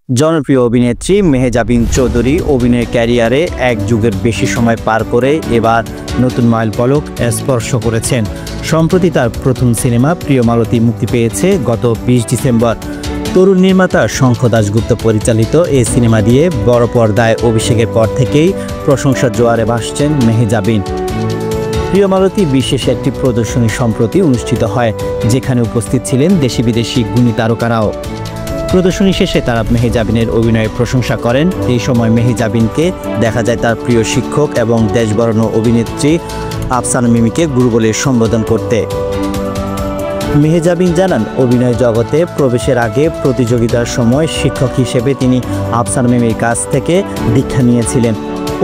জনপ্রিয় অভিনেত্রী মেহজাবিন চৌধুরী অভিনয় ক্যারিয়ারে এক যুগের বেশি সময় পার করে এবার নতুন মাইলফলক স্পর্শ করেছেন। সম্প্রতি তার প্রথম সিনেমা প্রিয় মালতী মুক্তি পেয়েছে গত 20 ডিসেম্বর। তরুণ নির্মাতা শঙ্খ দাশগুপ্ত পরিচালিত এই সিনেমা দিয়ে বড় পর্দায় অভিষেকের পর থেকেই প্রশংসার জোয়ারে ভাসছেন মেহজাবিন। প্রিয় মালতী বিশেষ একটি প্রদর্শনী সম্প্রতি অনুষ্ঠিত হয়, যেখানে উপস্থিত ছিলেন দেশি বিদেশি গুণী তারকারাও। প্রদর্শনী শেষে তারা মেহজাবিনের অভিনয়ের প্রশংসা করেন। এই সময় মেহজাবিনকে দেখা যায় তার প্রিয় শিক্ষক এবং দেশবরেণ্য অভিনেত্রী আফসানা মিমিকে গুরু বলে সম্বোধন করতে। মেহজাবিন জানান, অভিনয় জগতে প্রবেশের আগে প্রতিযোগিতার সময় শিক্ষক হিসেবে তিনি আফসানা মিমির কাছ থেকে দীক্ষা নিয়েছিলেন।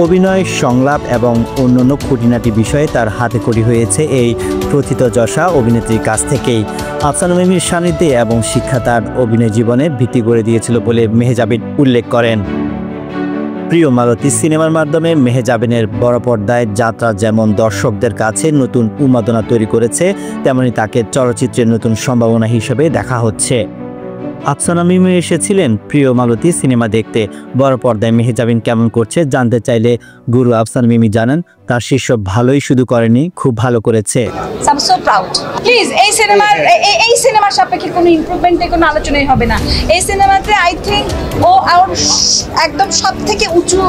অভিনয়, সংলাপ এবং অন্যান্য খুঁটিনাটি বিষয়ে তার হাতেখড়ি হয়েছে এই প্রথিতযশা অভিনেত্রীর কাছ থেকেই। আফসানা মিমির সান্নিধ্যে এবং শিক্ষা তার অভিনয় জীবনে ভিত্তি করে দিয়েছিল বলে মেহজাবিন উল্লেখ করেন। প্রিয় মালতী সিনেমার মাধ্যমে মেহজাবিনের বড় পর্দায় যাত্রা যেমন দর্শকদের কাছে নতুন উন্মাদনা তৈরি করেছে, তেমনি তাকে চলচ্চিত্রের নতুন সম্ভাবনা হিসেবে দেখা হচ্ছে। আফসানা মিমি এসেছিলেন প্রিয় মালতী সিনেমা দেখতে। বড় পর্দায় মেহজাবিন কেমন করছে জানতে চাইলে গুরু আফসানা মিমি জানান, তার শিষ্য ভালোই শুধু করেনি, খুব ভালো করেছে। I'm so proud. Please, এই সিনেমার সাপেক্ষে কোনো ইমপ্রুভমেন্টের কোনো আলোচনাই হবে না। এই সিনেমাতে আই থিঙ্ক ও একদম সব থেকে উঁচু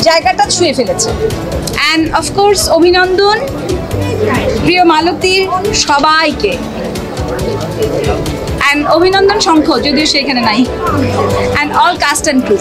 জায়গাটা ছুঁয়ে ফেলেছে। অ্যান্ড অফকোর্স অভিনন্দন প্রিয় মালতীর সবাইকে, অ্যান্ড অভিনন্দন শঙ্খ, যদিও সেখানে নাই, and all cast and crew.